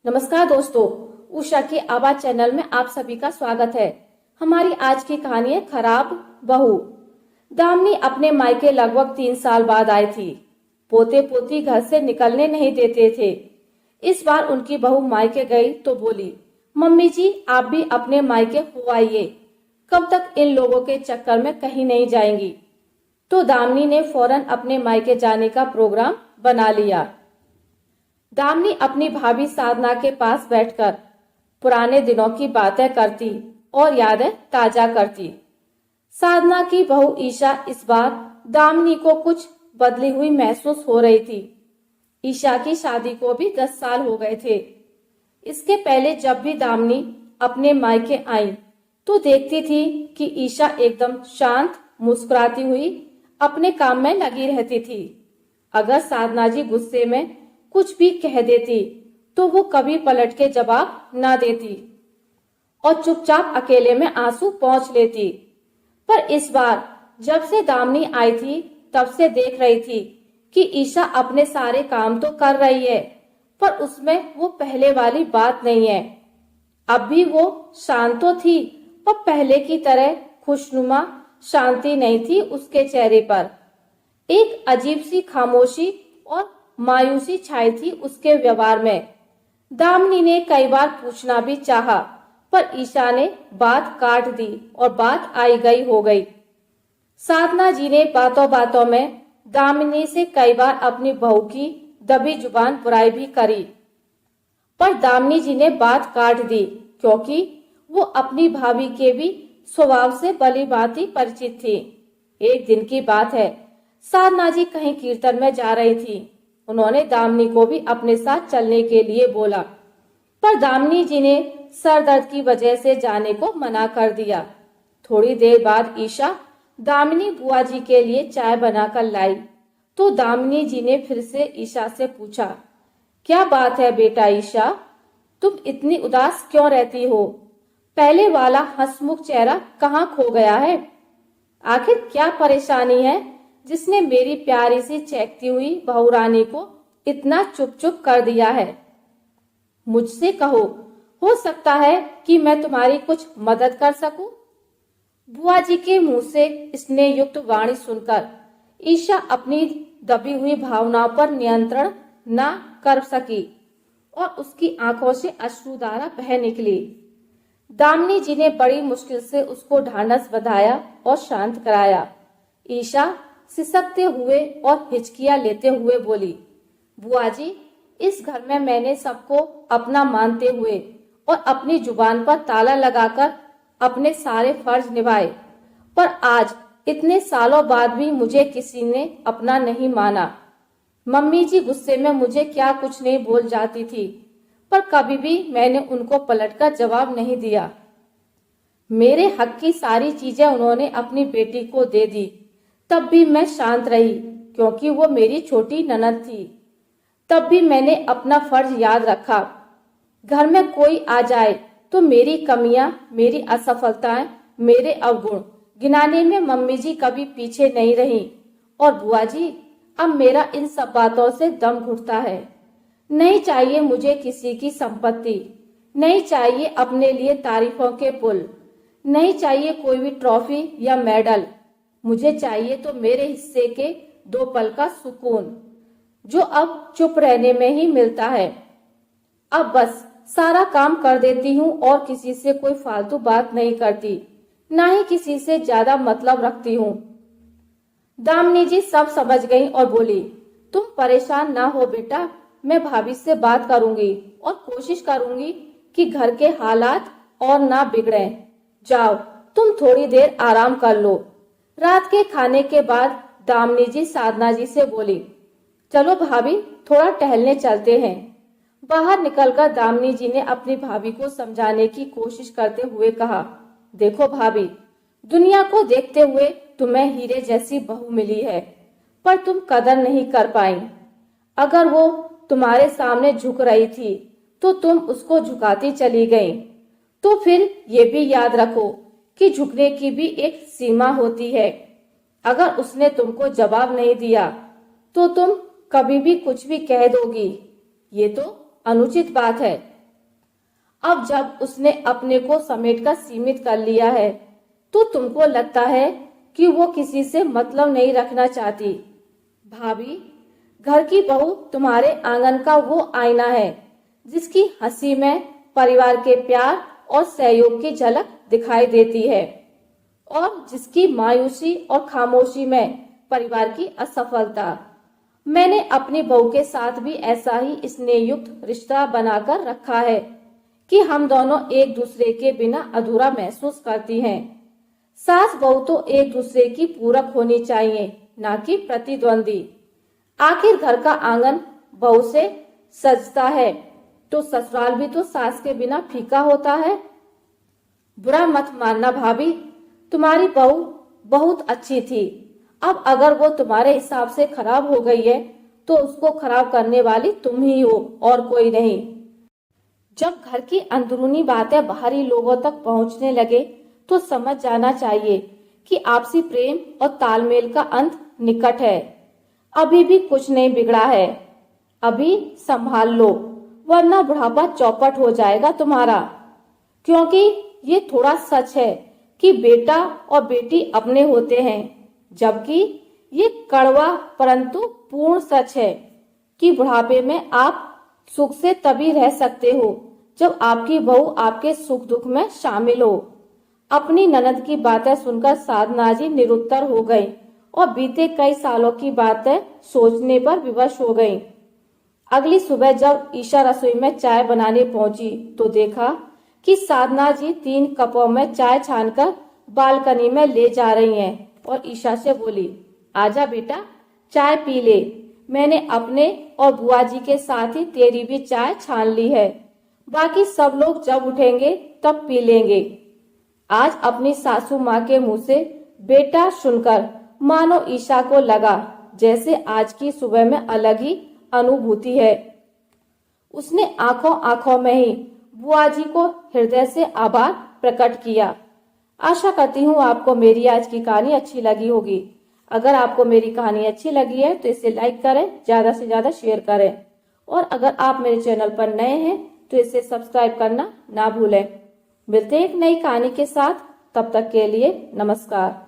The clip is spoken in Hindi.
नमस्कार दोस्तों, उषा की आवाज चैनल में आप सभी का स्वागत है। हमारी आज की कहानी है खराब बहू। दामिनी अपने मायके लगभग 3 साल बाद आई थी। पोते पोती घर से निकलने नहीं देते थे। इस बार उनकी बहू मायके गई तो बोली, मम्मी जी आप भी अपने मायके हो आइए, कब तक इन लोगों के चक्कर में कहीं नहीं जाएंगी। तो दामिनी ने फौरन अपने मायके जाने का प्रोग्राम बना लिया। दामिनी अपनी भाभी साधना के पास बैठकर पुराने दिनों की बातें करती और यादें ताजा करती। साधना की बहू ईशा इस बार दामिनी को कुछ बदली हुई महसूस हो रही थी। ईशा की शादी को भी 10 साल हो गए थे। इसके पहले जब भी दामिनी अपने मायके आई तो देखती थी कि ईशा एकदम शांत मुस्कुराती हुई अपने काम में लगी रहती थी। अगर साधना जी गुस्से में कुछ भी कह देती तो वो कभी पलट के जवाब ना देती और चुपचाप अकेले में आंसू पोंछ लेती। पर इस बार जब से दामिनी आई थी तब से देख रही थी कि ईशा अपने सारे काम तो कर रही है, पर उसमें वो पहले वाली बात नहीं है। अब भी वो शांत तो थी, पर पहले की तरह खुशनुमा शांति नहीं थी उसके चेहरे पर। एक अजीब सी खामोशी और मायूसी छाई थी उसके व्यवहार में। दामिनी ने कई बार पूछना भी चाहा, पर ईशा ने बात काट दी और बात आई गई हो गई। साधना जी ने बातों बातों में दामिनी से कई बार अपनी बहू की दबी जुबान बुराई भी करी, पर दामिनी जी ने बात काट दी क्योंकि वो अपनी भाभी के भी स्वभाव से भली भांति परिचित थी। एक दिन की बात है, साधना जी कहीं कीर्तन में जा रही थी। उन्होंने दामिनी को भी अपने साथ चलने के लिए बोला, पर दामिनी जी ने सर दर्द की वजह से जाने को मना कर दिया। थोड़ी देर बाद ईशा दामिनी बुआ जी के लिए चाय बनाकर लाई तो दामिनी जी ने फिर से ईशा से पूछा, क्या बात है बेटा ईशा, तुम इतनी उदास क्यों रहती हो? पहले वाला हंसमुख चेहरा कहाँ खो गया है? आखिर क्या परेशानी है जिसने मेरी प्यारी सी चहकती हुई बहुरानी को इतना चुप चुप कर दिया है? मुझसे कहो, हो सकता है कि मैं तुम्हारी कुछ मदद कर सकूं। बुआ जी के मुंह से स्नेह युक्त वाणी सुनकर ईशा अपनी दबी हुई भावनाओं पर नियंत्रण न कर सकी और उसकी आंखों से अश्रुधारा बह निकली। दामिनी जी ने बड़ी मुश्किल से उसको ढांढस बंधाया और शांत कराया। ईशा सिसकते हुए और हिचकियां लेते हुए बोली, बुआ जी इस घर में मैंने सबको अपना मानते हुए और अपनी जुबान पर ताला लगाकर अपने सारे फर्ज निभाए, पर आज इतने सालों बाद भी मुझे किसी ने अपना नहीं माना। मम्मी जी गुस्से में मुझे क्या कुछ नहीं बोल जाती थी, पर कभी भी मैंने उनको पलटकर जवाब नहीं दिया। मेरे हक की सारी चीजें उन्होंने अपनी बेटी को दे दी, तब भी मैं शांत रही क्योंकि वो मेरी छोटी ननद थी। तब भी मैंने अपना फर्ज याद रखा। घर में कोई आ जाए तो मेरी कमियां, मेरी असफलताएं, मेरे अवगुण गिनाने में मम्मी जी कभी पीछे नहीं रही। और बुआ जी अब मेरा इन सब बातों से दम घुटता है। नहीं चाहिए मुझे किसी की संपत्ति, नहीं चाहिए अपने लिए तारीफों के पुल, नहीं चाहिए कोई भी ट्रॉफी या मेडल। मुझे चाहिए तो मेरे हिस्से के 2 पल का सुकून, जो अब चुप रहने में ही मिलता है। अब बस सारा काम कर देती हूँ और किसी से कोई फालतू बात नहीं करती, ना ही किसी से ज्यादा मतलब रखती हूँ। दामिनी जी सब समझ गई और बोली, तुम परेशान ना हो बेटा, मैं भाभी से बात करूंगी और कोशिश करूंगी कि घर के हालात और ना बिगड़े। जाओ तुम थोड़ी देर आराम कर लो। रात के खाने के बाद दामिनी जी साधना जी से बोली, चलो भाभी थोड़ा टहलने चलते हैं। बाहर निकलकर दामिनी जी ने अपनी भाभी को समझाने की कोशिश करते हुए कहा, देखो भाभी, दुनिया को देखते हुए तुम्हें हीरे जैसी बहू मिली है, पर तुम कदर नहीं कर पाई। अगर वो तुम्हारे सामने झुक रही थी तो तुम उसको झुकाती चली गई। तो फिर ये भी याद रखो कि झुकने की भी एक सीमा होती है। अगर उसने तुमको जवाब नहीं दिया तो तुम कभी भी कुछ भी कह दोगी, ये तो अनुचित बात है। अब जब उसने अपने को समेटकर सीमित कर लिया है तो तुमको लगता है कि वो किसी से मतलब नहीं रखना चाहती। भाभी, घर की बहू तुम्हारे आंगन का वो आईना है जिसकी हंसी में परिवार के प्यार और सहयोग की झलक दिखाई देती है और जिसकी मायूसी और खामोशी में परिवार की असफलता। मैंने अपनी बहू के साथ भी ऐसा ही स्नेहयुक्त रिश्ता बनाकर रखा है कि हम दोनों एक दूसरे के बिना अधूरा महसूस करती हैं। सास बहू तो एक दूसरे की पूरक होनी चाहिए, ना कि प्रतिद्वंदी। आखिर घर का आंगन बहू से सजता है तो ससुराल भी तो सास के बिना फीका होता है। बुरा मत मानना भाभी, तुम्हारी बहू बहुत अच्छी थी। अब अगर वो तुम्हारे हिसाब से खराब हो गई है तो उसको खराब करने वाली तुम ही हो और कोई नहीं। जब घर की अंदरूनी बातें बाहरी लोगों तक पहुंचने लगे तो समझ जाना चाहिए कि आपसी प्रेम और तालमेल का अंत निकट है। अभी भी कुछ नहीं बिगड़ा है, अभी संभाल लो, वरना बुढ़ापा चौपट हो जाएगा तुम्हारा। क्योंकि ये थोड़ा सच है कि बेटा और बेटी अपने होते हैं, जबकि ये कड़वा परंतु पूर्ण सच है कि बुढ़ापे में आप सुख से तभी रह सकते हो जब आपकी बहू आपके सुख दुख में शामिल हो। अपनी ननद की बातें सुनकर साधना जी निरुत्तर हो गई और बीते कई सालों की बातें सोचने पर विवश हो गई। अगली सुबह जब ईशा रसोई में चाय बनाने पहुंची तो देखा कि साधना जी 3 कपों में चाय छानकर बालकनी में ले जा रही हैं और ईशा से बोली, आजा बेटा, चाय पी ले। मैंने अपने और बुआ जी के साथ ही तेरी भी चाय छान ली है, बाकी सब लोग जब उठेंगे तब पी लेंगे। आज अपनी सासू माँ के मुंह से बेटा सुनकर मानो ईशा को लगा जैसे आज की सुबह में अलग ही अनुभूति है। उसने आंखों आंखों में ही बुआ जी को हृदय से आभार प्रकट किया। आशा करती हूँ आपको मेरी आज की कहानी अच्छी लगी होगी। अगर आपको मेरी कहानी अच्छी लगी है तो इसे लाइक करें, ज्यादा से ज्यादा शेयर करें और अगर आप मेरे चैनल पर नए हैं तो इसे सब्सक्राइब करना ना भूलें। मिलते हैं एक नई कहानी के साथ, तब तक के लिए नमस्कार।